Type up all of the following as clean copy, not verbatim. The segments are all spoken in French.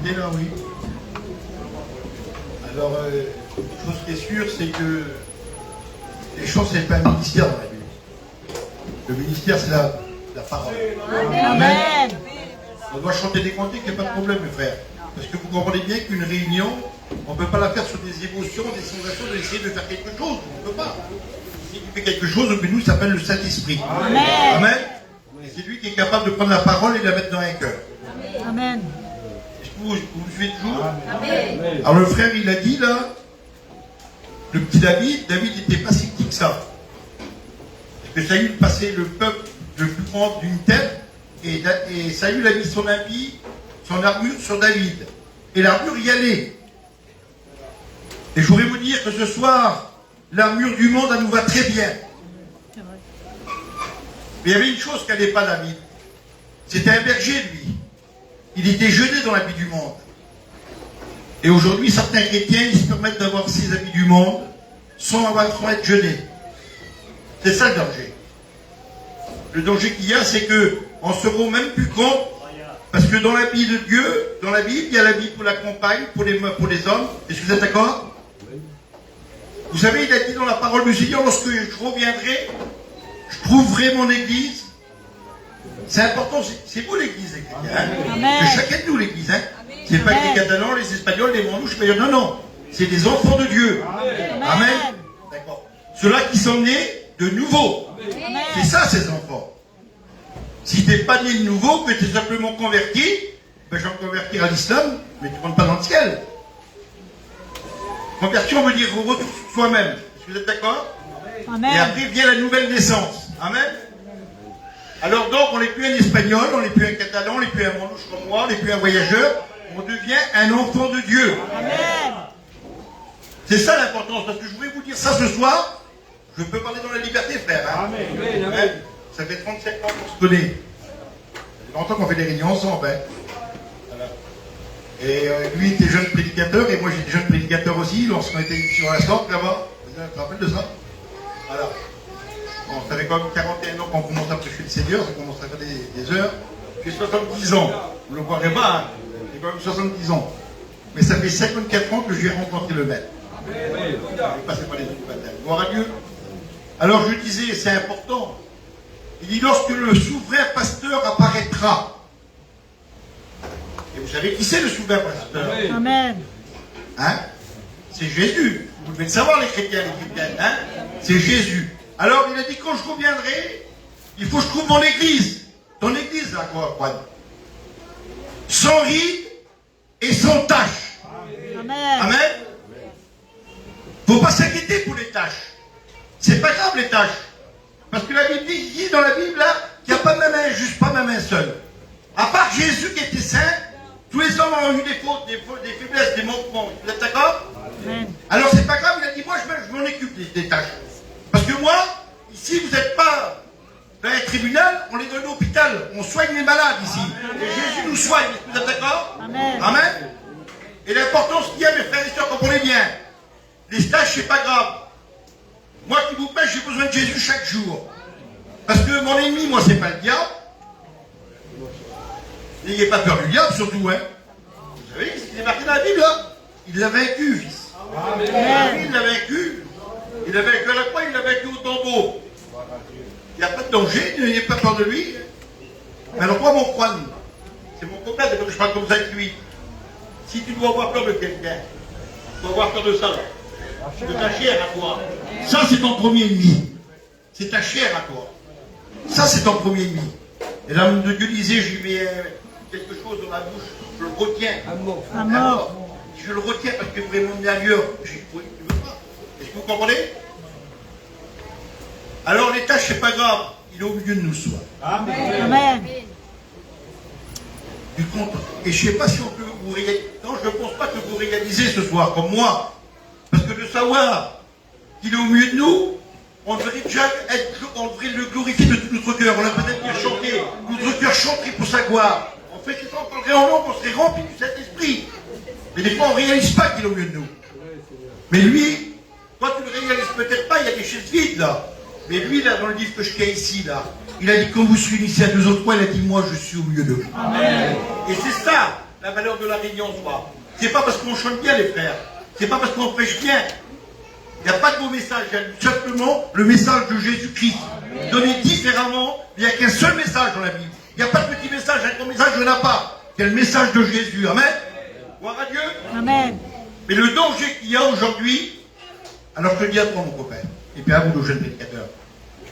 m'écouter là, oui. Alors, une chose qui est sûre, c'est que les chants, c'est pas un ministère dans la Bible. Le ministère, c'est la parole. Amen. On doit chanter des cantiques, il n'y a pas de problème, mes frères. Parce que vous comprenez bien qu'une réunion, on ne peut pas la faire sur des émotions, des sensations, d'essayer de faire quelque chose. On ne peut pas. Si il fait quelque chose, nous, ça s'appelle le Saint-Esprit. Amen. Amen. Et c'est lui qui est capable de prendre la parole et de la mettre dans un cœur. Amen. Est-ce que vous me suivez toujours? Amen. Alors le frère, il a dit là, le petit David n'était pas si petit que ça. Parce que Saül passait le peuple le plus grand d'une tête, et Saül a mis son habit, son armure sur David. Et l'armure y allait. Et je voudrais vous dire que ce soir, l'armure du monde, elle nous va très bien. Mais il y avait une chose qu'elle n'avait pas David. C'était un berger, lui. Il était jeûné dans l'habit du monde. Et aujourd'hui, certains chrétiens, ils se permettent d'avoir ces habits du monde sans être jeûnés. C'est ça le danger. Le danger qu'il y a, c'est qu'on ne se rend même plus compte, parce que dans l'habit de Dieu, dans la Bible, il y a l'habit pour la compagne, pour les hommes. Est-ce que vous êtes d'accord? Vous savez, il a dit dans la parole du Seigneur, lorsque je reviendrai, je trouverai mon église. C'est important, c'est vous l'église, les chrétiens. Hein? Que chacun de nous l'église. Hein? C'est pas que les Catalans, les Espagnols, les Mandouches, non, non. C'est des enfants de Dieu. Amen. D'accord. Ceux-là qui sont nés de nouveau. C'est ça, ces enfants. Si tu n'es pas né de nouveau, que tu es simplement converti, ben je vais me convertir à l'islam, mais tu ne rentres pas dans le ciel. Conversion veut dire retour sur soi-même. Est-ce que vous êtes d'accord? Et après vient la nouvelle naissance. Amen. Alors donc, on n'est plus un espagnol, on n'est plus un catalan, on n'est plus un mandouche comme moi, on n'est plus un voyageur, on devient un enfant de Dieu. Amen. C'est ça l'importance, parce que je voulais vous dire ça ce soir. Je peux parler dans la liberté, frère. Hein? Amen. Amen. Ça fait 35 ans qu'on se connaît. Ça fait longtemps qu'on fait des réunions ensemble. Hein? Voilà. Et lui était jeune prédicateur, et moi j'étais jeune prédicateur aussi, lorsqu'on était sur la sorte là-bas. Vous vous rappelez de ça? Voilà. Bon, ça fait quand même 41 ans qu'on commence à prêcher le Seigneur, ça commence à faire des heures. J'ai 70 ans. Vous ne le croirez pas, hein? J'ai quand même 70 ans. Mais ça fait 54 ans que j'ai rencontré le maître. Je passé par les autres batailles. Gloire à Dieu. Alors je disais, c'est important. Il dit, lorsque le souverain pasteur apparaîtra. Et vous savez qui c'est le souverain pasteur? Amen. Hein? C'est Jésus. Vous devez le savoir, les chrétiens, les chrétiennes. Hein? C'est Jésus. Alors il a dit, quand je reviendrai, il faut que je trouve mon église. Ton église, là, quoi, Juan? Sans ride et sans tâche. Amen. Amen. Faut pas s'inquiéter pour les tâches. C'est pas grave les tâches. Parce que la Bible dit dans la Bible là qu'il n'y a pas même un juste, pas même un seul. À part Jésus qui était saint, tous les hommes ont eu des fautes, des faiblesses, des manquements. Vous êtes d'accord? Alors c'est pas grave, il a dit moi je m'en occupe des tâches. Parce que moi, ici vous n'êtes pas dans un tribunal, on est dans l'hôpital, on soigne les malades ici. Et Jésus nous soigne, vous êtes d'accord? Amen. Amen. Et l'importance qu'il y a, mes frères et sœurs, comprenez bien. Les tâches, c'est pas grave. Moi qui vous pêche, j'ai besoin de Jésus chaque jour. Parce que mon ennemi, moi, c'est pas le diable. N'ayez pas peur du diable, surtout, hein. Vous savez, ce qui est marqué dans la Bible, là, il l'a vaincu, fils. Amen. Il l'a vaincu. Il l'a vaincu à la croix, il l'a vaincu au tombeau. Il n'y a pas de danger, n'ayez pas peur de lui. Mais alors, moi, mon Juan, c'est mon copain, c'est comme je parle comme ça avec lui. Si tu dois avoir peur de quelqu'un, tu dois avoir peur de ça, là. De ta chair à toi. Ça, c'est ton premier ennemi. C'est ta chair à toi. Ça, c'est ton premier ennemi. Et l'âme de Dieu disait, je lui mets quelque chose dans la bouche, je le retiens. À mort. Je le retiens parce que vous voulez m'emmener ailleurs. Je dis, oui, tu veux pas. Est-ce que vous comprenez? Alors, les tâches, c'est pas grave. Il est au milieu de nous, soit. Amen. Amen. Du compte. Et je ne sais pas si on peut vous réaliser. Non, je ne pense pas que vous réalisez ce soir, comme moi. Parce que de savoir qu'il est au milieu de nous, on devrait déjà on devrait le glorifier de tout notre cœur. On a peut-être bien chanté. Notre cœur chanterait pour sa gloire. On fait que ça, on parlerait en langue, on serait rempli du Saint-Esprit. Mais des fois, on ne réalise pas qu'il est au milieu de nous. Mais lui, toi, tu ne le réalises peut-être pas, il y a des chaises vides là. Mais lui, là, dans le livre que je tiens ici, là, il a dit, quand vous serez réunissez à deux autres fois, il a dit, moi, je suis au milieu d'eux. Amen. Et c'est ça, la valeur de la réunion ce soir. C'est pas parce qu'on chante bien, les frères. C'est pas parce qu'on prêche bien. Il n'y a pas de beau message. Il y a simplement le message de Jésus-Christ. Donné différemment, il n'y a qu'un seul message dans la Bible. Il n'y a pas de petit message, un gros message, il n'y en a pas. Il y a le message de Jésus. Amen. Gloire à Dieu. Amen. Mais le danger qu'il y a aujourd'hui, alors je te dis à toi, mon copain, et puis à vous, le jeune prédicateur,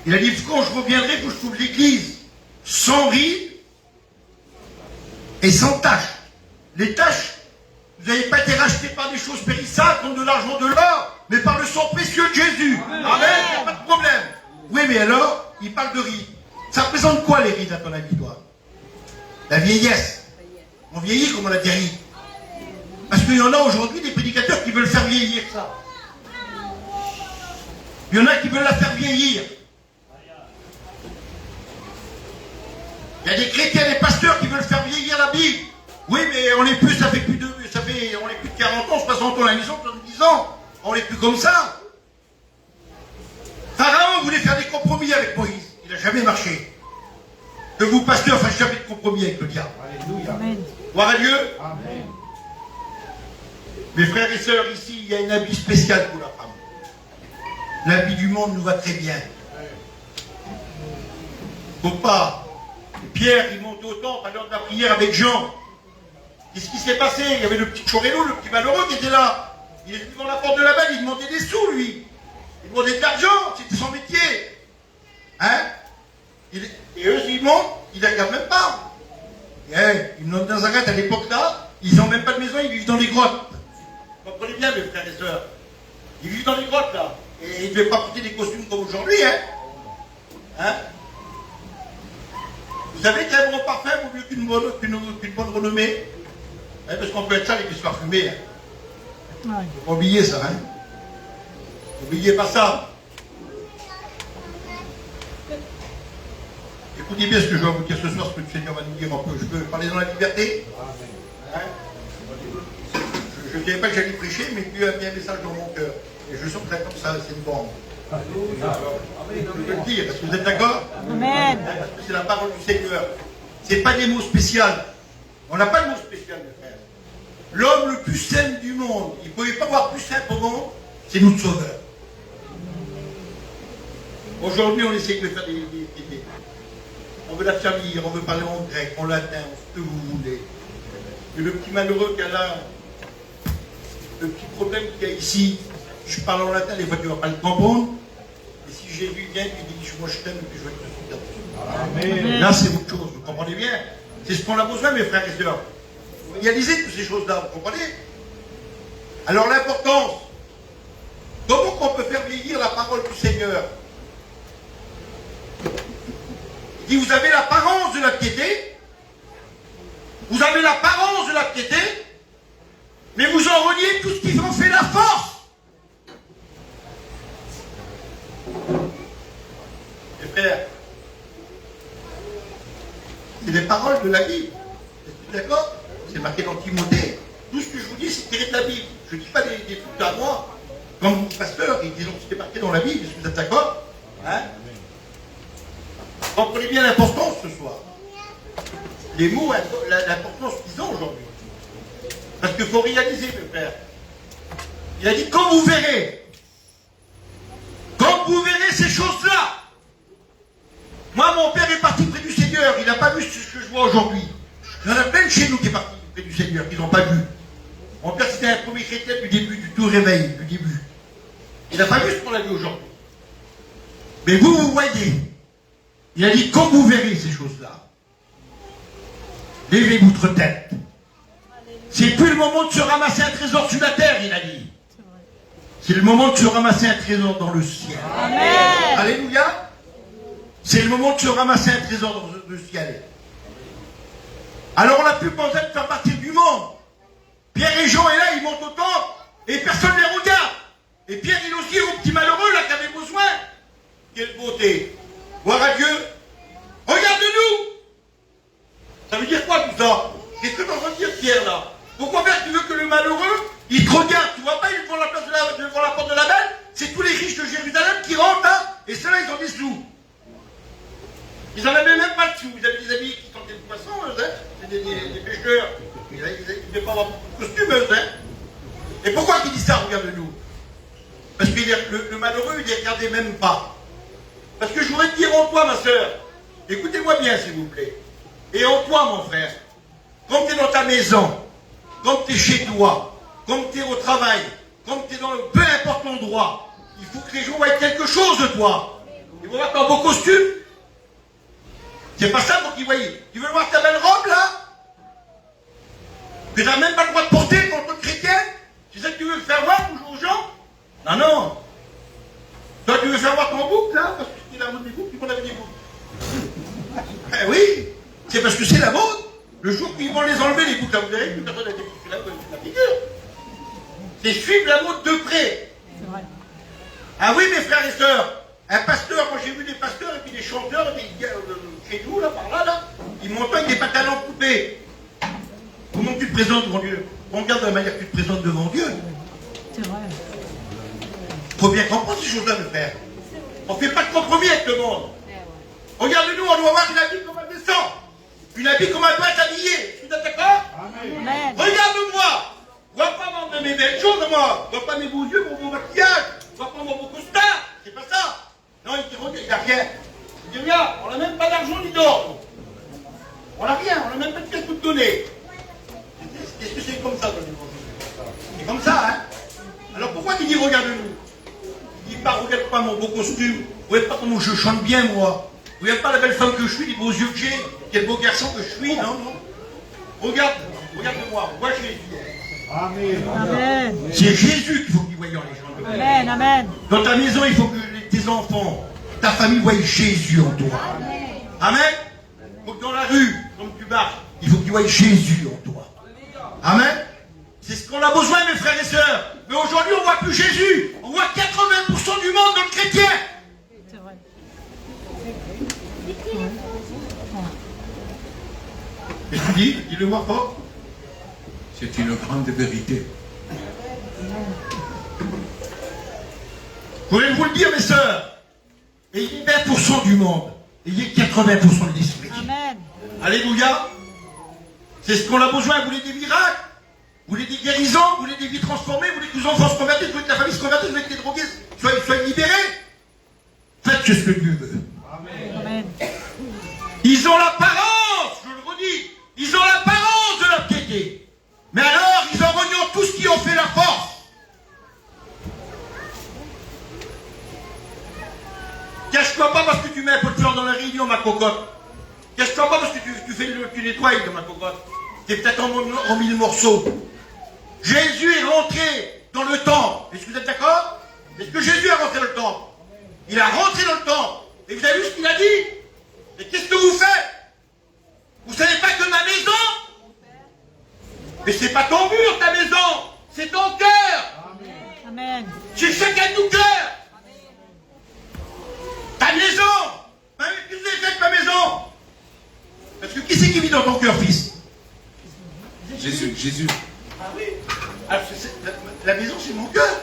il a dit, quand je reviendrai, que je trouve l'église sans ride et sans tâche. Les tâches, vous n'avez pas été rachetés par des choses périssables comme de l'argent, de l'or, mais par le sang précieux de Jésus. Amen. Il n'y a pas de problème. Oui, mais alors, il parle de rides. Ça représente quoi les rides à ton avis, toi? La vieillesse. On vieillit comme on a des rides. Parce qu'il y en a aujourd'hui des prédicateurs qui veulent faire vieillir ça. Il y en a qui veulent la faire vieillir. Il y a des chrétiens, des pasteurs qui veulent faire vieillir la Bible. Oui, mais on n'est plus, on est plus de 40 ans, 60 ans à la maison, 70 ans. On n'est plus comme ça. Pharaon voulait faire des compromis avec Moïse. Il n'a jamais marché. Que vous, pasteurs, fassiez jamais de compromis avec le diable. Alléluia. Amen. Gloire à Dieu. Amen. Mes frères et sœurs, ici, il y a un habit spécial pour la femme. L'habit du monde nous va très bien. Faut pas. Pierre, il monte au temple à l'heure de la prière avec Jean. Qu'est-ce qui s'est passé? Il y avait le petit Chorello, le petit malheureux qui était là. Il était devant la porte de la belle, il demandait des sous, lui. Il demandait de l'argent, c'était son métier. Hein? Et eux, ils montent, ils ne la regardent même pas. Ils montent dans un gâte à l'époque là, ils n'ont même pas de maison, ils vivent dans les grottes. Vous comprenez bien, mes frères et sœurs. Ils vivent dans les grottes là. Et ils ne devaient pas porter des costumes comme aujourd'hui, hein? Vous savez qu'un bon parfum vaut mieux qu'une bonne renommée? Hein, parce qu'on peut être sale et qu'il soit fumé. Hein. Ouais. Faut pas oublier ça, hein? N'oubliez pas ça. Écoutez bien ce que je vais vous dire ce soir, ce que le Seigneur va nous dire un peu. Je peux parler dans la liberté? Hein? Je ne savais pas que j'allais prêcher, mais Dieu a mis un message dans mon cœur. Et je sens que comme ça, c'est une bombe. Je peux le dire, parce que vous êtes d'accord? Amen. Parce que c'est la parole du Seigneur. Ce n'est pas des mots spéciaux. On n'a pas de mots spéciaux, mes frères. L'homme le plus saint du monde, il ne pouvait pas avoir plus saint au monde, c'est notre Sauveur. Aujourd'hui, on essaie de faire des idées. On veut la faire lire, on veut parler en grec, en latin, en ce que vous voulez. Et le petit malheureux qui a là, le petit problème qu'il y a ici, je parle en latin, des fois tu ne vas pas le comprendre. Et si Jésus vient, il dit, moi je t'aime et puis je vais te soutenir. Amen. Là, c'est autre chose, vous comprenez bien? C'est ce qu'on a besoin, mes frères et sœurs. Vous réalisez toutes ces choses-là, vous comprenez? Alors l'importance, comment on peut faire vieillir la parole du Seigneur? Il dit, vous avez l'apparence de la piété, vous avez l'apparence de la piété, mais vous en reniez tout ce qui en fait la force. Mes frères, c'est des paroles de la Bible. Êtes-vous d'accord? C'est marqué dans Timothée. Tout ce que je vous dis, c'est tiré de la Bible. Je ne dis pas des trucs à moi. Comme pasteur, ils disent que c'est marqué dans la Bible. Est-ce que vous êtes d'accord? Hein? Comprenez bien l'importance ce soir. Les mots, l'importance qu'ils ont aujourd'hui. Parce qu'il faut réaliser, mes frères. Il a dit, quand vous verrez ces choses-là. Moi, mon père est parti près du Seigneur. Il n'a pas vu ce que je vois aujourd'hui. Il y en a plein de chez nous qui est parti près du Seigneur, qui n'ont pas vu. Mon père, c'était un premier chrétien du début, du tout réveil, du début. Il n'a pas vu ce qu'on a vu aujourd'hui. Mais vous voyez. Il a dit, quand vous verrez ces choses-là, levez votre tête. C'est plus le moment de se ramasser un trésor sur la terre, il a dit. C'est le moment de se ramasser un trésor dans le ciel. Amen. Alléluia. C'est le moment de se ramasser un trésor dans le ciel. Alors on n'a plus besoin de faire partie du monde. Pierre et Jean est là, ils montent au temple, et personne ne les regarde. Et Pierre, il aussi au petit malheureux là qui avait besoin. Quelle beauté. Gloire à Dieu. Regarde-nous. Ça veut dire quoi tout ça? Qu'est-ce que tu es en train de dire, Pierre, là? Pourquoi faire tu veux que le malheureux, il te regarde? Tu vois pas, il est devant la porte de la belle? C'est tous les riches de Jérusalem qui rentrent là, et ceux-là, ils ont des sous. Ils n'en avaient même pas de sous. Ils avaient des amis qui tentaient le poisson, c'est des pêcheurs. Ils ne devez pas avoir costumeuse, hein. Et pourquoi il dit ça, regarde-nous? Parce que le malheureux, il ne les regardait même pas. Parce que je voudrais te dire en toi, ma soeur, écoutez-moi bien, s'il vous plaît. Et en toi, mon frère, quand tu es dans ta maison, quand tu es chez toi, quand tu es au travail, quand tu es dans peu importe l'endroit, il faut que les gens voient quelque chose de toi. Ils vont voir ton beau costume. C'est pas ça pour qu'ils voient. Tu veux voir ta belle robe, là? Que tu n'as même pas le droit de porter en tant que chrétien? C'est ça que tu veux faire voir toujours aux gens? Non, non. Toi, tu veux faire voir ton bouc, là? Parce que c'est la mode des boucs, tu prends la des boucs. Eh oui, c'est parce que c'est la mode. Le jour qu'ils vont les enlever, les boucs, là, vous verrez, plus personne n'a des boucs, là, la figure. C'est suivre la mode de près. Ah oui, mes frères et sœurs, un pasteur, moi j'ai vu des pasteurs et puis des chanteurs, des gars chez nous, là, par là, ils montent avec des pantalons coupés. Comment tu te présentes devant Dieu? On regarde de la manière que tu te présentes devant Dieu. C'est vrai. Il faut bien comprendre ces choses-là, mes frères. On ne fait pas de compromis avec le monde. Regarde-nous, on doit avoir une habille comme elle descend. Une habille comme elle doit être habillée. Tu es d'accord? Amen. Regarde-moi. Vois pas mes belles choses, moi. Vois pas mes beaux yeux, mon beau maquillage. Vois pas mon beau costard. C'est pas ça. Non, il n'y a rien. Il dit, regarde, on n'a même pas d'argent ni d'or. On n'a rien, on n'a même pas de pièce pour te donner. Est-ce que c'est comme ça, dans l'évangile? C'est comme ça, hein? Alors pourquoi tu dis, regarde-nous? Il dit pas, regarde pas mon beau costume. Regarde pas comment je chante bien, moi. Regarde pas la belle femme que je suis, les beaux yeux que j'ai. Quel beau garçon que je suis, non, non. Regarde-moi, vois Jésus. Amen. Amen. C'est Jésus qu'il faut qu'ils voient les gens. Amen. Amen. Dans ta maison, il faut que tes enfants, ta famille voient Jésus en toi. Amen. Il faut que dans la rue, comme tu marches, il faut qu'ils voient Jésus en toi. Amen. C'est ce qu'on a besoin, mes frères et sœurs. Mais aujourd'hui, on ne voit plus Jésus. On voit 80% du monde dans le chrétien. C'est vrai. Qu'est-ce que tu dis? Dis-le moi fort. C'est une grande vérité. Je voulais vous le dire, mes sœurs. Ayez 20% du monde. Ayez 80% de l'esprit. Amen. Alléluia. C'est ce qu'on a besoin. Vous voulez des miracles? Vous voulez des guérisons? Vous voulez des vies transformées? Vous voulez que vos enfants se convertissent? Vous voulez que la famille se convertisse? Vous voulez que les drogués soient libérés? Faites ce que Dieu veut. Amen. Ils ont l'apparence, je le redis, ils ont l'apparence de la piété. Mais alors, ils en reniant tout ce qui en fait la force. Cache-toi pas parce que tu mets un peu de fleurs dans la réunion, ma cocotte. Cache-toi pas parce que tu nettoies de ma cocotte. T'es peut-être en mille morceaux. Jésus est rentré dans le temple. Est-ce que vous êtes d'accord? Est-ce que Jésus est rentré dans le temple? Il a rentré dans le temple. Et vous avez vu ce qu'il a dit? Et qu'est-ce que vous faites? Vous savez pas que ma maison? Mais c'est pas ton mur, ta maison. C'est ton cœur. Amen. C'est chacun de nos cœurs. Ta maison. Hein, qu'est-ce que vous avez fait avec ma maison? Parce que qui c'est qui vit dans ton cœur, fils? Jésus, Jésus. Ah oui. Alors, la maison, c'est mon cœur.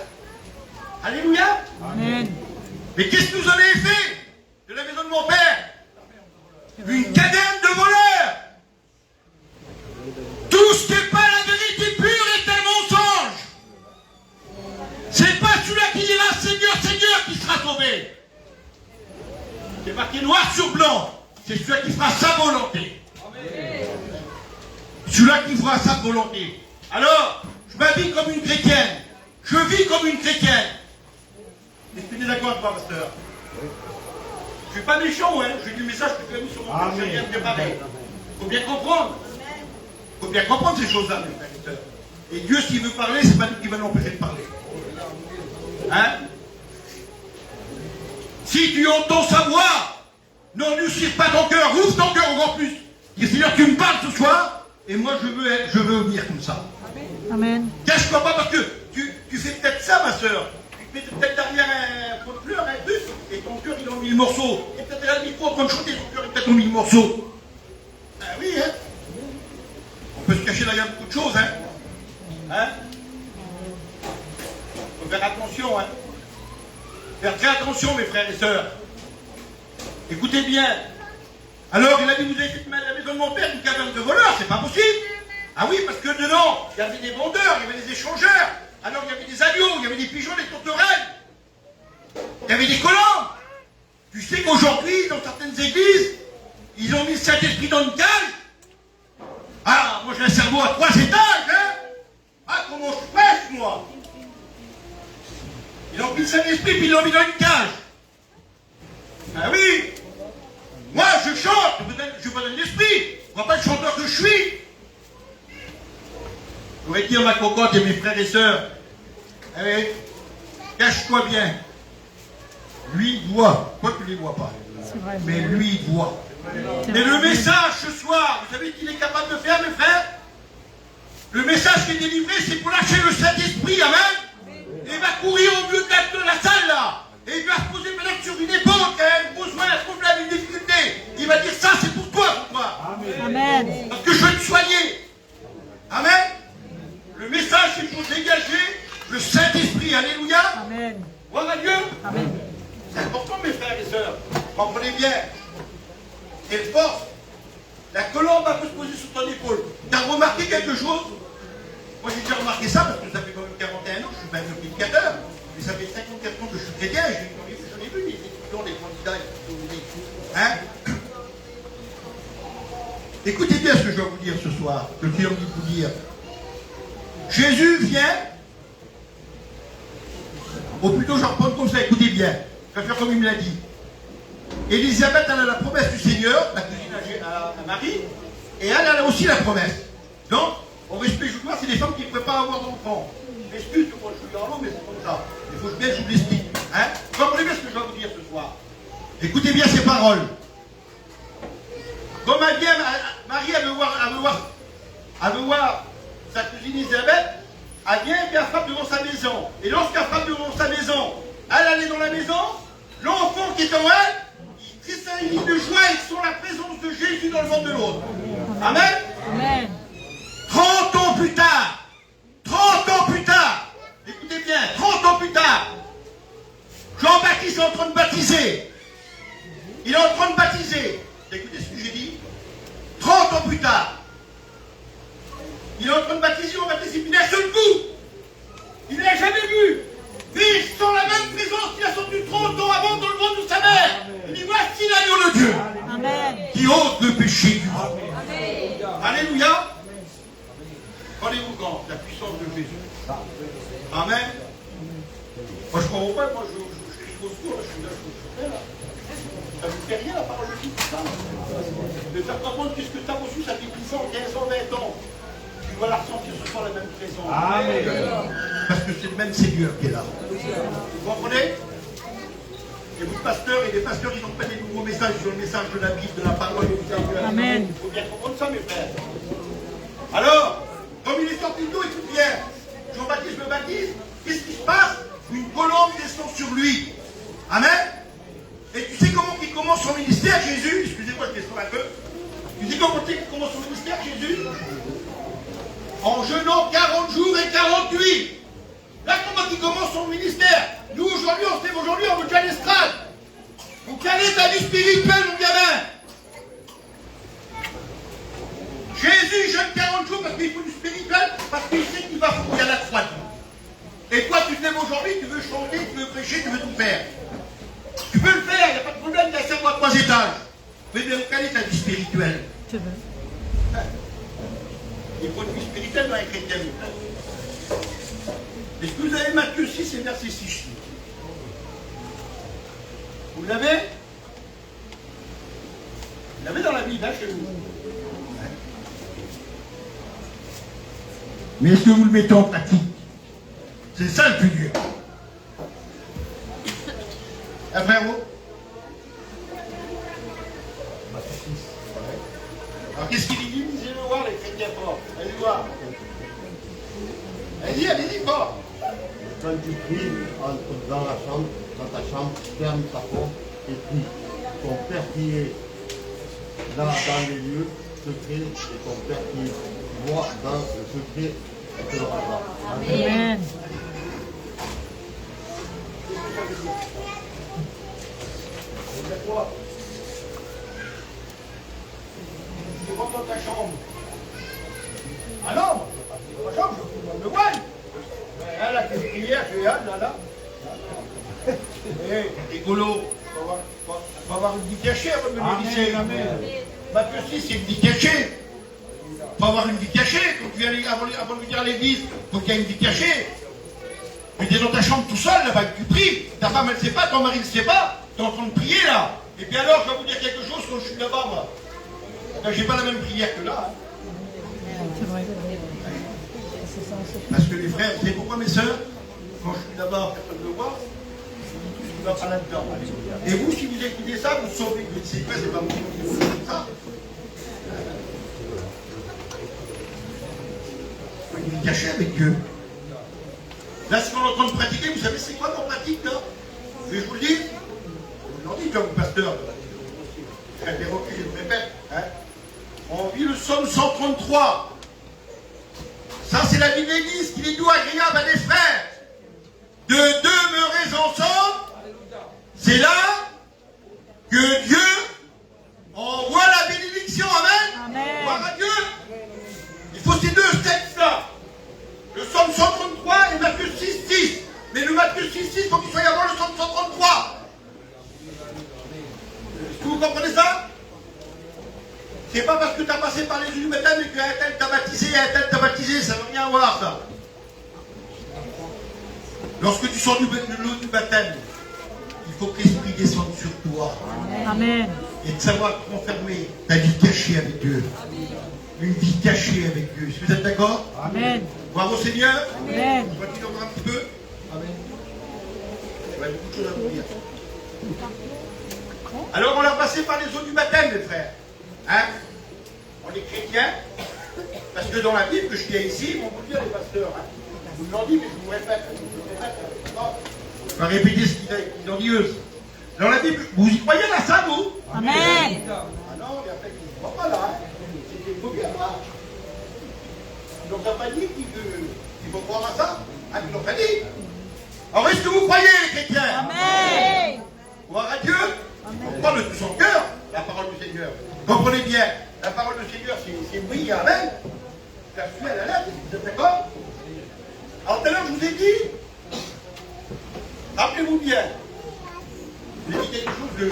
Alléluia. Amen. Mais qu'est-ce que vous en avez fait de la maison de mon père? Une cadenne de voleurs. Tout ce qui n'est pas la vérité pure est un mensonge. C'est pas celui-là qui dira Seigneur, Seigneur qui sera sauvé. C'est marqué noir sur blanc. C'est celui-là qui fera sa volonté. Celui-là qui fera sa volonté. Alors, je m'habille comme une chrétienne. Je vis comme une chrétienne. Est-ce que tu es d'accord avec moi, pasteur? Je ne suis pas méchant, hein. J'ai du message que tu as mis sur mon cœur. Je viens de préparer. Il faut bien comprendre. Il faut bien comprendre ces choses-là, mes frères et sœurs. Et Dieu, s'il veut parler, c'est pas lui qui va l'empêcher de parler. Hein? Si tu entends sa voix, n'endurcis pas ton cœur, ouvre ton cœur encore plus. Et Seigneur, tu me parles ce soir, et moi je veux venir comme ça. Amen. Cache-toi pas parce que tu fais peut-être ça, ma soeur. Tu mets peut-être derrière un pot de fleurs, un truc, et ton cœur il est en mille morceaux. Et peut-être à le micro en train de chanter, ton cœur est peut-être en mille morceaux. Ben oui, hein. On peut se cacher derrière beaucoup de choses, hein. Hein? Faut faire attention, hein. Faire très attention, mes frères et sœurs. Écoutez bien. Alors, il a dit, vous avez fait la maison de mon père une caverne de voleurs, c'est pas possible. Ah oui, parce que dedans, il y avait des vendeurs, il y avait des échangeurs. Alors il y avait des agneaux, il y avait des pigeons, des tourterelles. Il y avait des colombes. Tu sais qu'aujourd'hui, dans certaines églises, ils ont mis le Saint-Esprit dans une cage. Ah, moi j'ai un cerveau à 3 étages, hein. Ah, comment je pêche, moi. Ils ont mis le Saint-Esprit, puis ils l'ont mis dans une cage. Ah oui. Moi, je chante, je vous donne l'esprit. Je ne vois pas le chanteur que je suis. Je pourrais dire ma cocotte et mes frères et sœurs, allez, cache-toi bien. Lui voit, toi tu ne les vois pas, Vrai. mais lui voit. Et le message ce soir, vous savez qu'il est capable de faire, mes frères? Le message qui est délivré, c'est pour lâcher le Saint-Esprit, amen. Et il va courir au milieu de la salle là. Et il va se poser peut-être sur une épaule qui a un besoin, un problème, une difficulté. Il va dire ça, c'est pour toi, Amen. parce que je veux te soigner. Amen. Le message, c'est pour dégager le Saint-Esprit. Alléluia. Amen. Gloire à Dieu. Amen. C'est important, mes frères et sœurs. Comprenez bien. Et force. La colombe va se poser sur ton épaule. Tu as remarqué quelque chose? Moi, j'ai déjà remarqué ça parce que ça fait quand même 41 ans, je suis même le prédicateur. Mais ça fait 54 ans que je suis chrétien et j'en ai vu les étudiants, les candidats, hein? Écoutez bien ce que je vais vous dire ce soir, que le Seigneur dit vous dire. Jésus vient, ou plutôt je reprends comme ça, écoutez bien, je vais faire comme il me l'a dit. Élisabeth, elle a la promesse du Seigneur, la cousine à Marie, et elle a aussi la promesse. Donc, au respect joueur, c'est des femmes qui ne peuvent pas avoir d'enfants. Je m'excuse que moi je suis en l'eau, mais c'est comme ça. Il faut que je vous l'explique. Hein? Comprenez bien ce que je vais vous dire ce soir. Écoutez bien ces paroles. Comme elle vient, Marie, elle veut voir sa cousine Elisabeth, elle vient et elle frappe devant sa maison. Et lorsqu'elle frappe devant sa maison, elle est dans la maison, l'enfant qui est en elle, il tressaillit de joie et sont la présence de Jésus dans le ventre de l'autre. Amen. Amen. 30 ans plus tard, 30 ans plus tard, écoutez bien, 30 ans plus tard, Jean-Baptiste est en train de baptiser. Il est en train de baptiser. Écoutez ce que j'ai dit. 30 ans plus tard, il est en train de baptiser, on baptise, puis d'un seul coup, il ne l'a jamais vu. Mais il sent la même présence qu'il a senti 30 ans avant dans le ventre de sa mère. Il dit, voici l'agneau de Dieu. Amen. Qui ôte le péché du monde. Alléluia. Rendez-vous quand? La puissance de Jésus. Amen. Moi je ne comprends pas, moi je crie au secours, je suis là. Ça ne vous fait rien la parole de Dieu, tout ça. De faire comprendre que ce que tu as reçu, ça fait 10 ans, 15 ans, 20 ans. Tu vas la ressentir ce soir, la même présence. Amen. Parce que c'est le même Seigneur qui est là. Vous comprenez? Et vous, pasteurs, et les pasteurs, ils n'ont pas des nouveaux messages sur le message de la Bible, de la parole du Seigneur. Amen. Il faut bien comprendre ça, mes frères. Alors, comme il est sorti de l'eau, écoute bien. Jean-Baptiste me baptise, qu'est-ce qui se passe? Une colombe descend sur lui. Amen. Et tu sais comment il commence son ministère, Jésus? Excusez-moi, je descends un peu. Tu sais comment il commence son ministère, Jésus? En jeûnant 40 jours et 40 nuits. Là, comment il commence son ministère? Nous, aujourd'hui, on se lève aujourd'hui, on veut déjà l'estrade. Vous calez ta vie spirituelle, mon gamin. Jésus jeûne 40 jours parce qu'il faut du spirituel, parce qu'il sait qu'il va fouiller à la croix. Et toi, tu te lèves aujourd'hui, tu veux chanter, tu veux prêcher, tu veux tout faire. Tu peux le faire, il n'y a pas de problème, il y a un cerveau à 3 étages. Mais bien, quelle est ta vie spirituelle? Tu veux. Il faut une vie spirituelle dans un chrétien. Est-ce que vous avez Matthieu 6 et verset 6? Vous l'avez? Vous l'avez dans la Bible, hein, chez vous? Mais est-ce que vous le mettez en pratique? C'est ça le plus dur. Un frérot? Alors qu'est-ce qu'il dit? Lisez-le voir les chrétiens forts. Allez voir. Allez-y fort. Quand tu pries dans ta chambre, ferme ta porte et prie. Ton Père qui est dans les lieux secrets et ton Père qui voit dans le secret te le rendra. Amen. Tu rentres dans ta chambre. Ah non, c'est pas chambre, je vous le voile. Elle a fait prière, je là, là. Eh, rigolo. On va avoir une vie cachée avant de venir ici. Matthieu 6, c'est une vie cachée. Il faut avoir une vie cachée. Quand tu viens avant de venir à l'église, il faut qu'il y ait une vie cachée. Mais tu es dans ta chambre tout seul, là-bas, tu pries. Ta femme, elle ne sait pas, ton mari ne sait pas. Tu es en train de prier, là. Et puis alors, je vais vous dire quelque chose quand je suis là-bas, moi. Je n'ai pas la même prière que là. Hein. C'est vrai. Parce que les frères, vous savez pourquoi, mes sœurs, quand je suis là-bas, personne ne me voit, je ne vais pas là-dedans. Et vous, si vous écoutez ça, vous saurez que c'est quoi, c'est pas moi qui vous dites ça. Il est caché avec Dieu. Là, ce qu'on est en train de pratiquer, vous savez, c'est quoi qu'on pratique, là? Je vous le dis. Vous l'en dites, comme pasteur. Je le répète. Hein. On vit le psaume 133. Ça, c'est la vie de l'Église qui est doux, agréable à des frères. De demeurer ensemble, c'est là que Dieu envoie la bénédiction. Amen. Amen. Gloire à Dieu. Il faut ces deux textes-là. Le psaume 133 et Matthieu 6,6. Mais le Matthieu 6,6, il faut qu'il soit avant le psaume 133. Est-ce que vous comprenez ça? C'est pas parce que tu as passé par les yeux du baptême et qu'un tel t'a baptisé et un tel t'a baptisé, ça ne veut rien voir, ça. Lorsque tu sors de l'eau du baptême, il faut que l'Esprit descende sur toi. Amen. Et de savoir confirmer ta vie cachée avec Dieu. Une vie cachée avec Dieu. Est-ce que vous êtes d'accord? Amen. Bravo Seigneur. Amen. On continue encore un petit peu. Amen. Il y a beaucoup de choses à vous dire. Alors on l'a passé par les eaux du baptême, les frères. Hein? On est chrétiens. Parce que dans la Bible que je tiens ici, ils vont vous dire les pasteurs. Hein? Vous l'ont dit, mais je vous répète. On va répéter ce qu'ils ont dit eux. Dans la Bible, vous y croyez là, ça, vous? Amen. Ah non, il y a fait qu'ils ne croient pas là. Hein? C'était une paupière là. Ils n'ont pas dit qu'il faut croire à ça. Ah, ils n'ont pas dit. Alors, est-ce que vous croyez, les chrétiens? Amen. Gloire à Dieu. On croit de tout son cœur la parole du Seigneur. Comprenez bien, la parole du Seigneur, c'est oui et amen. La suite à la lettre, vous êtes d'accord? Alors, tout à l'heure, je vous ai dit, rappelez-vous bien, j'ai dit quelque chose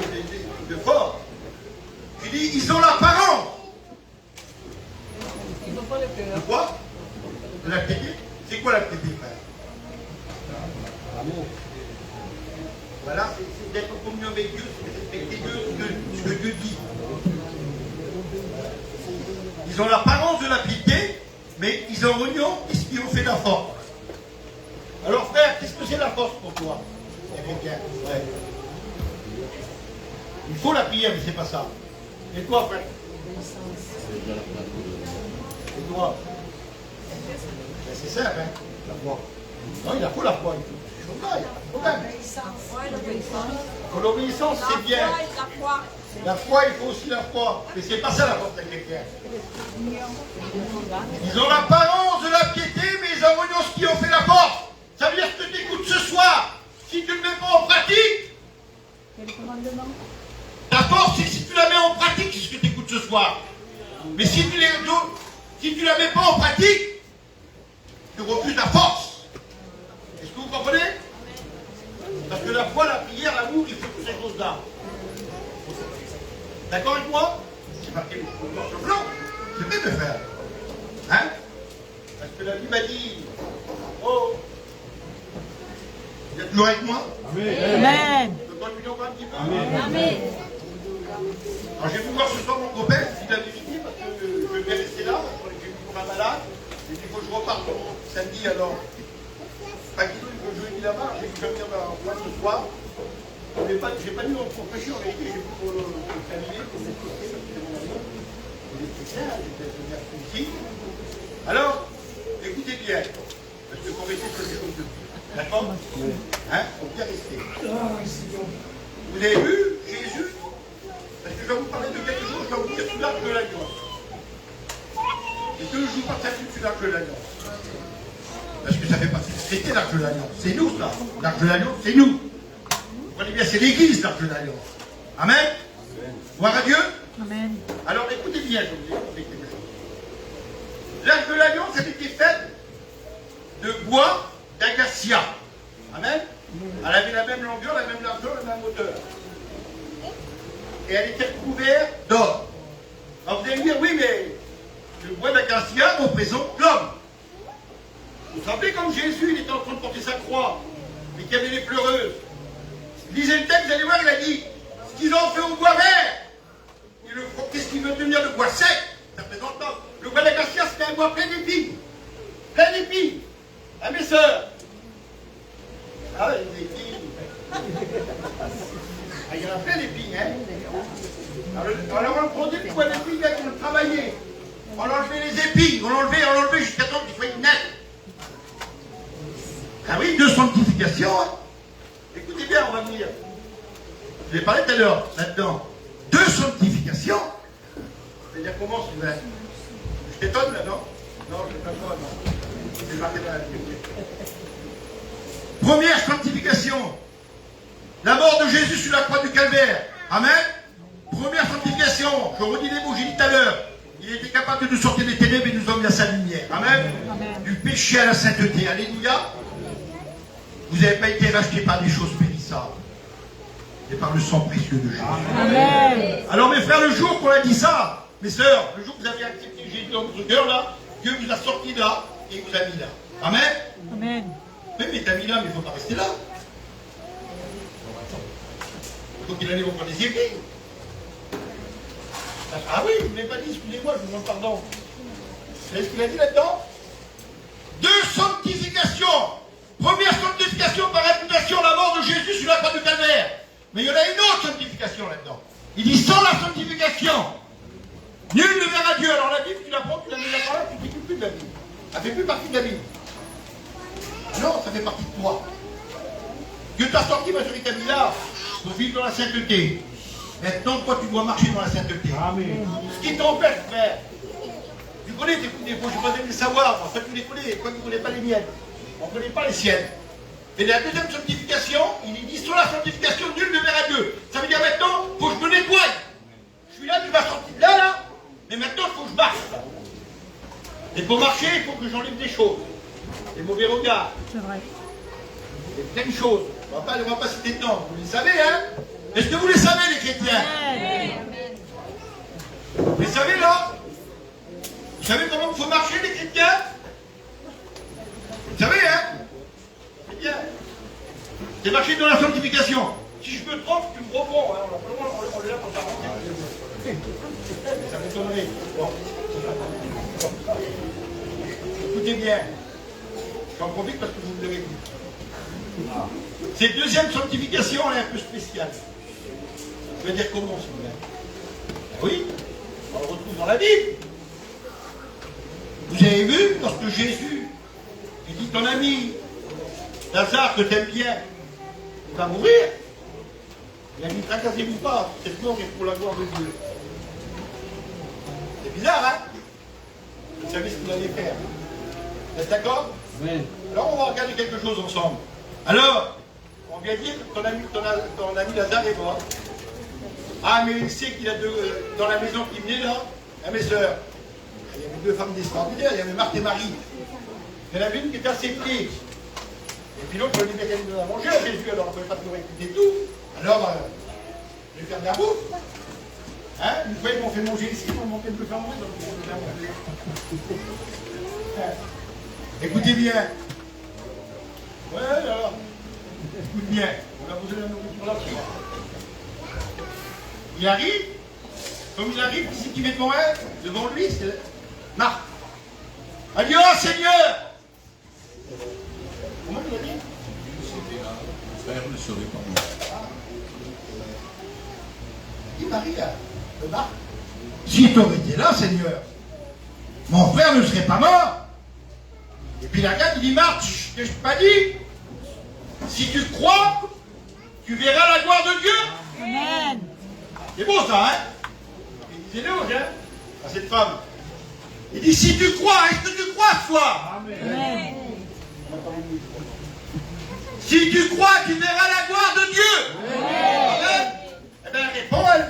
de fort. J'ai dit, ils ont l'apparence. De quoi? De la piété. C'est quoi la piété, frère? L'amour. Voilà, c'est d'être en communion avec Dieu, c'est respecter Dieu, ce que Dieu dit. Ils ont l'apparence de la piété, mais ils ont renié ce qui ont fait la force. Alors frère, qu'est-ce que c'est la force pour toi? Ouais. Il faut la prière, mais c'est pas ça. Et toi, frère? Et toi? C'est simple, hein? La foi. Non, il a faut la foi. Il y a pas de problème. Pour l'obéissance, c'est bien. La foi, il faut aussi la foi. Mais c'est pas ça la force des chrétiens. Ils ont l'apparence de la piété, mais ils ont renié ce qui ont fait la force. Ça veut dire que tu écoutes ce soir. Si tu ne le mets pas en pratique, la force, c'est si tu la mets en pratique, c'est ce que tu écoutes ce soir. Mais si tu ne la mets pas en pratique, tu refuses la force. Est-ce que vous comprenez? Parce que la foi, la prière, l'amour, il faut toutes ces choses-là. D'accord avec moi? C'est marqué noir sur blanc. C'est vrai, mes frères. Hein? Parce que la Bible m'a dit, oh, vous êtes toujours avec moi? Amen. Je peux continuer encore un petit peu? Amen. Alors je vais vous voir ce soir mon copain, s'il a fini, parce que je vais rester là, j'ai vu pour un malade, et puis il faut que je reparte samedi, alors pas qu'il faut que je dis là-bas, j'ai vu venir voir ce soir. J'ai pas mis pour prêcher en réalité, j'ai vu pour le familier, pour m'expliquer, parce que c'est mon amour. Il est chrétien, j'étais venir ici. Alors, écoutez bien, parce que pour rester sur les choses de Dieu. D'accord? Hein? Il faut bien rester. Vous avez vu Jésus? Parce que je vais vous parler de quelque chose, je vais vous dire sous l'arc de l'alliance. Et que je vous parle sous l'arc de l'alliance. Parce que ça fait partie du traité, l'arc de l'alliance. C'est nous, ça. L'arc de l'alliance, c'est nous. Vous voyez bien, c'est l'église, l'arc de l'alliance. Amen. Gloire à Dieu. Amen. Alors écoutez bien, je vous dis quelque chose. L'arche de l'alliance, elle était faite de bois d'acacia. Amen. Elle avait la même longueur, la même largeur, la même hauteur. Et elle était recouverte d'or. Alors vous allez me dire, oui, mais le bois d'acacia représente l'homme. Vous vous rappelez comme Jésus, il était en train de porter sa croix, et qu'il y avait les pleureuses. Lisez le texte, vous allez voir, il a dit, ce qu'ils ont fait au bois vert, qu'est-ce qu'il veut devenir le bois sec? Ça représente l'homme. Le bois d'acacia, c'était un bois plein d'épines. Plein d'épines. Ah, mes sœurs. Ah, les épines. Ah, il y en a plein d'épines, hein. Alors, on le prenait le bois d'épines, on le travaillait. On enlevait les épines, on enlevait jusqu'à temps qu'il soit net. Ah oui, de sanctification. Hein. Écoutez bien, on va venir. Je vais parler tout à l'heure, là-dedans. De sanctification. C'est-à-dire comment, Sylvain? Je t'étonne, là, non? Non, je ne t'étonne pas, non. C'est marqué dans la Bible. Première sanctification. La mort de Jésus sur la croix du Calvaire. Amen. Première sanctification. Je redis les mots, j'ai dit tout à l'heure. Il était capable de nous sortir des ténèbres et nous emmener à sa lumière. Amen. Amen. Du péché à la sainteté. Alléluia. Vous n'avez pas été rachetés par des choses périssables, mais par le sang précieux de Jésus. Amen. Alors mes frères, le jour qu'on a dit ça, mes sœurs, le jour que vous avez accepté Jésus dans votre cœur là, Dieu vous a sorti là et vous a mis là. Amen. Amen. Mais t'as mis là, mais il ne faut pas rester là. Il faut qu'il allait vous prendre des épées. Ah oui, vous ne l'avez pas dit, excusez-moi, je vous demande pardon. Vous savez ce qu'il a dit là-dedans? De sanctification. Première sanctification par imputation, la mort de Jésus sur la croix du Calvaire. Mais il y en a une autre sanctification là-dedans. Il dit sans la sanctification, nul ne verra Dieu. Alors la Bible, tu la prends, tu la mets là-bas, tu ne t'occupes plus de la Bible. Ça ne fait plus partie de la Bible. Non, ça fait partie de toi. Dieu t'a sorti, ma chérie Camilla, pour vivre dans la sainteté. Maintenant, toi, tu dois marcher dans la sainteté. Amen. Ce qui t'empêche, frère. Tu connais tes défauts, je ne vais pas les savoir. Enfin, tu les connais, toi, tu ne connais pas les miennes. On ne connaît pas les siennes. Et la deuxième sanctification, il dit sur la sanctification, nul ne verra Dieu. Ça veut dire maintenant, il faut que je me nettoie. Je suis là, tu vas sortir de là, là. Mais maintenant, il faut que je marche. Et pour marcher, il faut que j'enlève des choses. Des mauvais regards. C'est vrai. Et plein de choses. On ne va pas citer dedans. Vous les savez, hein? Est-ce que vous les savez, les chrétiens? Vous les savez, là? Vous savez comment il faut marcher, les chrétiens? Vous savez, hein? C'est bien. C'est marcher dans la sanctification. Si je me trompe, tu me reprends. Hein? On est là pour t'arranger. Ça m'étonnerait. Bon. Écoutez bien. J'en profite parce que vous me l'avez dit. Cette deuxième sanctification, elle est un peu spéciale. Je vais dire comment, s'il vous plaît. Oui, on le retrouve dans la Bible. Vous avez vu, lorsque Jésus, il dit ton ami, Lazare, que t'aimes bien, il va mourir. Il a dit, tracassez-vous pas, cette mort est pour la gloire de Dieu. C'est bizarre, hein? Vous savez ce que vous allez faire. Vous êtes d'accord? Oui. Alors, on va regarder quelque chose ensemble. Alors, on vient dire que ton ami Lazare est mort. Ah, mais il sait qu'il a dans la maison qui venait là, hein, mes sœurs, il y avait deux femmes extraordinaires, il y avait Marthe et Marie. Il y en avait une qui était assez pied. Et puis l'autre, elle disait qu'elle nous a mangé à Jésus, alors on ne pouvait pas toujours écouter tout. Alors, je vais faire de la bouffe. Hein? Une fois, ils m'ont fait manger ici, ils m'ont monté de le faire manger, donc ils m'ont fait manger. Écoutez bien. Ouais, alors. Écoute bien. On va poser la nourriture là, tu vois. Il arrive, comme il arrive, qui c'est qui met devant lui, c'est Marc. Elle dit, oh Seigneur! Comment il a dit? C'était là, mon frère ne serait pas mort. Il dit Marie, le Marc, si tu aurais été là, Seigneur, mon frère ne serait pas mort. Et puis la regarde, il dit, Marc, je t'ai pas dit, si tu crois, tu verras la gloire de Dieu. Amen. C'est beau ça, hein? Il disait l'éloge, hein, à cette femme. Il dit, si tu crois, est-ce que tu crois ce soir? Amen. Si tu crois, tu verras la gloire de Dieu. Amen. Eh bien, elle répond, elle.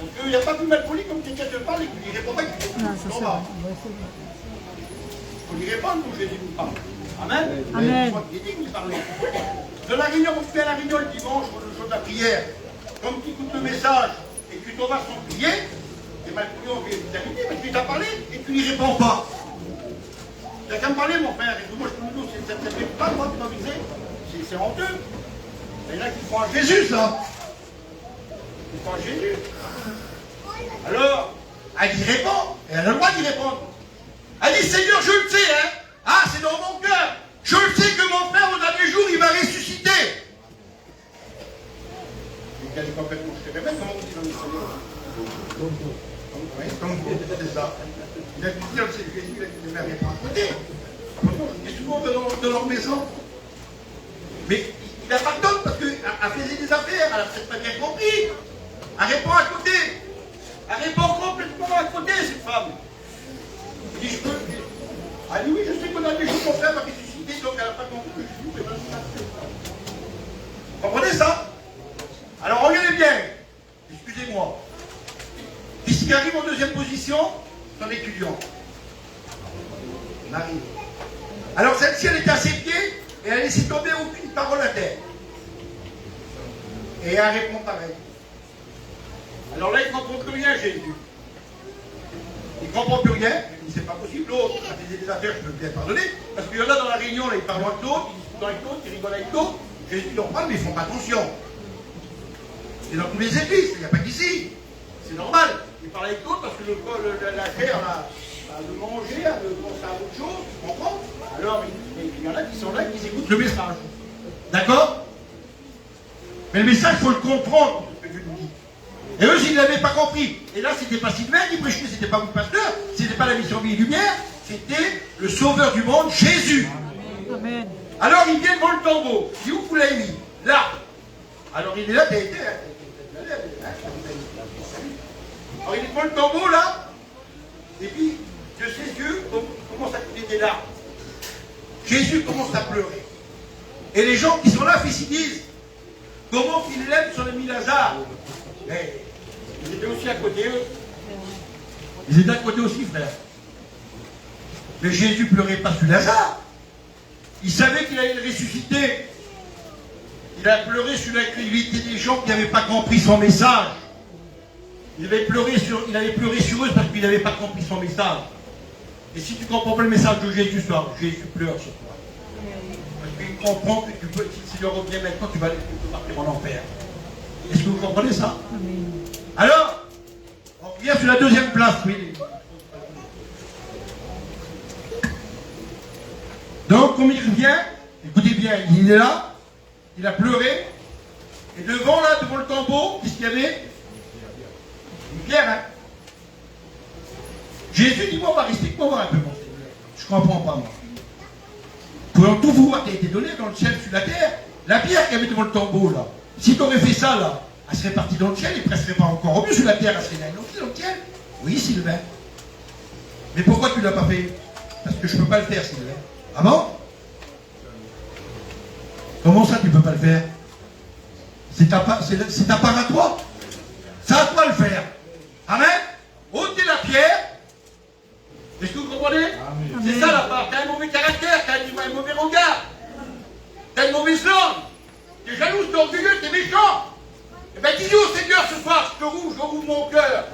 Parce qu'il n'y a pas plus mal poli comme quelqu'un te parle et qu'il ne répond pas. Non, ça, Non, c'est va. vrai. Ouais, c'est vrai. Il faut lui répondre quand Jésus nous parle. Amen. Amen. C'est moi qui ai dit que vous parlez. De la réunion, on fait la réunion le dimanche, le jour de la prière. Comme tu écoutes le message et que tu t'en vas sans prier, et mal poli, on vient t'inviter, mais tu t'as parlé et tu n'y réponds pas. Tu n'as qu'à me parler, mon frère. Et moi, je te dis, ça ne fait pas, moi, tu m'as visé. C'est honteux. Il y en a qui croient en Jésus, ça. Ils croient en Jésus. Alors, elle y répond. Et elle a le droit d'y répondre. Elle dit, Seigneur, je le sais, hein. Ah, c'est dans mon cœur. Je le sais que mon frère, au dernier jour, il va ressusciter. Elle est complètement chez même, comment on dit dans le Seigneur? Oui, c'est ça. Il a dû dire, c'est Jésus, il a dû faire rien à côté. Il est souvent dans leur maison. Mais il n'a pas de tort parce qu'elle faisait des affaires, elle n'a peut-être pas bien compris. Elle répond à côté. Elle répond complètement à côté, cette femme. Il dit, je peux. Elle dit, oui, je sais qu'on a des jours, mon frère va ressusciter, donc elle n'a pas compris que Jésus est ressuscité. Vous comprenez ça? Alors regardez bien. Excusez-moi. Ici arrive en deuxième position, son étudiant. Marie. Alors celle-ci, elle était à ses pieds et elle laissait tomber aucune parole à terre. Et elle répond pareil. Alors là, il ne comprend plus rien, Jésus. Il ne comprend plus rien. Il dit, c'est pas possible. L'autre, ça faisait des affaires, je peux bien pardonner. Parce qu'il y en a dans la réunion, là, ils parlent avec l'autre, ils discutent avec l'autre, ils rigolent avec l'autre. Jésus leur parle, mais ils ne font pas attention. C'est dans toutes les églises, il n'y a pas qu'ici. C'est normal. Ils parlent avec l'autre parce que la chair a de manger, a de penser à autre chose, tu comprends? Alors, il y en a qui sont là, qui écoutent le message. D'accord? Mais le message, il faut le comprendre, ce que Dieu nous dit. Et eux, ils ne l'avaient pas compris. Et là, c'était pas Sylvain qui prêchait, c'était pas vous, pasteur, c'était pas la mission Vie et Lumière, c'était le sauveur du monde, Jésus. Amen. Alors, il vient devant le tombeau. Il dit, où vous l'avez mis? Là. Alors, il est là, t'as été. Alors, il est devant le tombeau, là. Et puis, de ses yeux, commence à couler des larmes. Jésus commence à pleurer. Et les gens qui sont là, fils, ils disent, comment qu'il l'aime son ami Lazare? Mais ils étaient aussi à côté, eux. Ils étaient à côté aussi, frère. Mais Jésus pleurait pas sur Lazare. Il savait qu'il allait le ressusciter. Il a pleuré sur l'incrédulité des gens qui n'avaient pas compris son message. Il avait pleuré sur eux parce qu'ils n'avaient pas compris son message. Et si tu ne comprends pas le message de Jésus, Jésus pleure sur toi. Parce qu'il comprend que tu peux, si le revient maintenant, tu peux partir en enfer. Est-ce que vous comprenez ça? Amen. Alors, on revient sur la deuxième place, oui. Donc, comme il revient, écoutez bien, il est là, il a pleuré, et devant le tombeau, qu'est-ce qu'il y avait? Une pierre, hein? Jésus dit, moi, on va rester avec moi un peu, mon Seigneur. Je ne comprends pas, moi. Pour tout pouvoir qui a été donné dans le ciel, sur la terre, la pierre qu'il y avait devant le tombeau, là, si tu aurais fait ça, là, elle serait partie dans le ciel, il ne presserait pas encore au mieux sur la terre, elle serait là, non, dans le ciel. Oui, Sylvain. Mais pourquoi tu ne l'as pas fait? Parce que je ne peux pas le faire, Sylvain. Ah bon? Comment ça, tu ne peux pas le faire? C'est ta part à toi. C'est à toi de le faire. Amen? Ôtez la pierre. Est-ce que vous comprenez? C'est ça la part. T'as un mauvais caractère, t'as un mauvais regard. T'as une mauvaise langue. T'es jaloux, t'es orgueilleux, t'es méchant. Eh bien, dis-le au Seigneur ce soir, je rouvre mon cœur.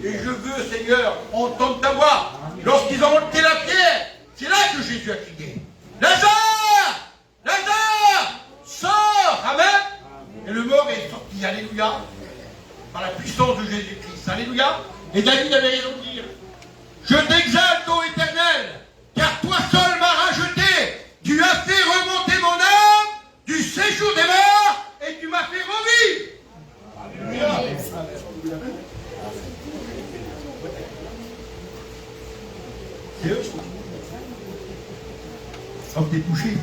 Et je veux, Seigneur, entendre ta voix. Lorsqu'ils ont ôté la pierre, c'est là que Jésus a crié. Lazare! Lazare! Sors! Amen! Et le mort est sorti. Alléluia. Par la puissance de Jésus-Christ. Alléluia. Et David avait raison de dire, je t'exalte, ô Éternel, car toi seul m'as racheté. Tu as fait remonter mon âme du séjour des morts et tu m'as fait revivre. Alléluia. C'est eux. Quand tu es touché,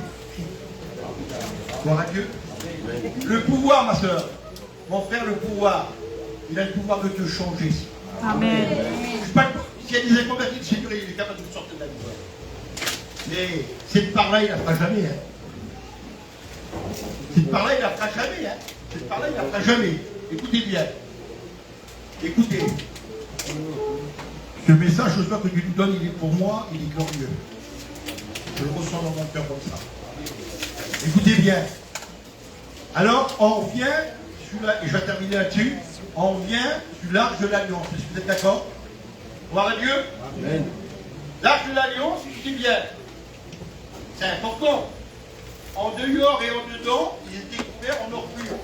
gloire à Dieu. Le pouvoir, ma soeur, mon frère, le pouvoir, il a le pouvoir de te changer. Amen. Je sais pas s'il y a des inconvertis, le Seigneur il est capable de te sortir de la vie. Mais cette part-là, il ne la fera jamais. Hein. Cette part-là, il ne la fera jamais. Hein. Cette part-là, il ne la fera jamais. Écoutez bien. Écoutez, ce message, je sais que Dieu nous donne, il est pour moi, il est glorieux. Je le ressens dans mon cœur comme ça. Écoutez bien. Alors, on revient, et je vais terminer là-dessus, on revient sur l'arche de l'alliance. Est-ce que vous êtes d'accord? Gloire à Dieu. Amen. L'arche de l'alliance, écoutez bien. C'est important. En dehors et en dedans, ils étaient couverts en or pur.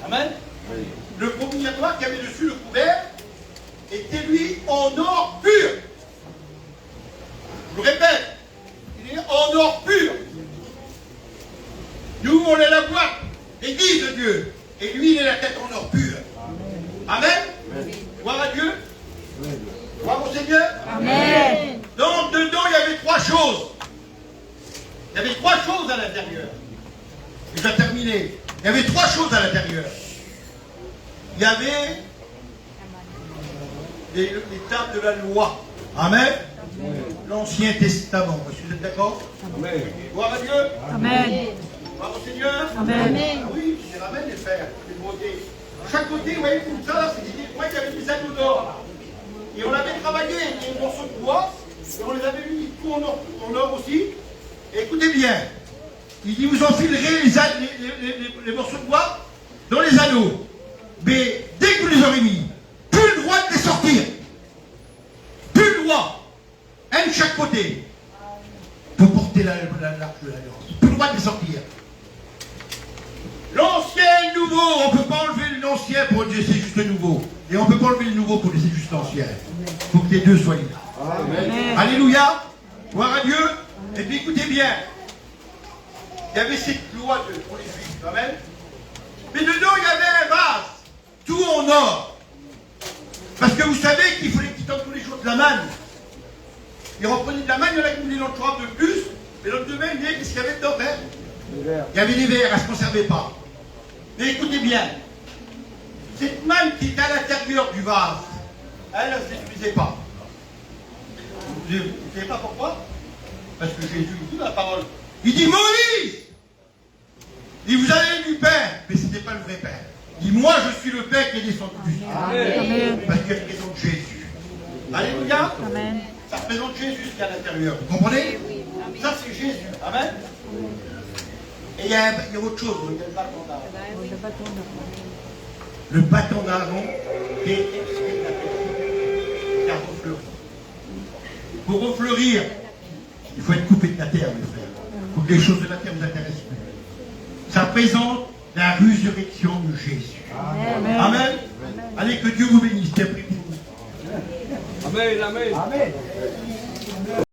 Amen. Oui. Le premier miroir qui avait dessus le couvert était lui en or pur. Je vous répète, il est en or pur. Nous, on est la boîte, l'église de Dieu. Et lui, il est la tête en or pur. Amen. Gloire à Dieu. Gloire au Seigneur. Amen. Donc, dedans, il y avait trois choses. Il y avait trois choses à l'intérieur. Et je vais terminer. Il y avait trois choses à l'intérieur. Il y avait les tables de la loi. Amen. L'Ancien Testament. Vous êtes d'accord? Amen. Gloire à Dieu. Amen. Gloire au Seigneur. Amen. Ah oui, c'est ramène les frères, les beautés. Chaque côté, vous voyez, comme ça, là, c'est des points qui avaient des anneaux d'or. Et on avait travaillé des morceaux de bois, et on les avait mis tout en or aussi. Et écoutez bien, il dit, vous enfilerez les morceaux de bois dans les anneaux. Mais dès que vous les aurez mis, plus le droit de les sortir. Plus le droit. Un de chaque côté. Pour porter l'arche de l'alliance. Plus le droit de les sortir. L'ancien et le nouveau, on ne peut pas enlever l'ancien pour laisser juste le nouveau. Et on ne peut pas enlever le nouveau pour laisser juste l'ancien. Il faut que les deux soient là. Amen. Alléluia. Gloire à Dieu. Et puis écoutez bien. Il y avait cette loi pour les Juifs. Amen. Mais dedans, il y avait un vase. Tout en or. Parce que vous savez qu'il fallait qu'ils tendent tous les jours de la manne. Ils reprenaient de la manne, il y en a qui voulaient dans le 3 de plus. Mais l'autre demain, il disait qu'est-ce qu'il y avait dedans, hein? Il y avait des verres, elle ne se conservait pas. Mais écoutez bien, cette manne qui est à l'intérieur du vase, elle ne se détruisait pas. Vous ne savez pas pourquoi? Parce que Jésus dit dans la parole, il dit Moïse, il vous avez du pain, mais ce n'était pas le vrai pain. Il dit moi je suis le pain qui est descendu du ciel. Amen. Parce qu'il représente Jésus. Alléluia. Amen. Ça représente Jésus qui est à l'intérieur. Vous comprenez? Ça c'est Jésus. Amen. Et il y a autre chose, il y a le bâton d'Aaron. Le bâton d'Aaron est car refleurir. Pour refleurir, il faut être coupé de la terre, mes frères. Pour que les choses de la terre vous intéressent plus. Ça représente la résurrection de Jésus. Amen. Amen. Allez, que Dieu vous bénisse. Priez pour vous. Amen. Amen.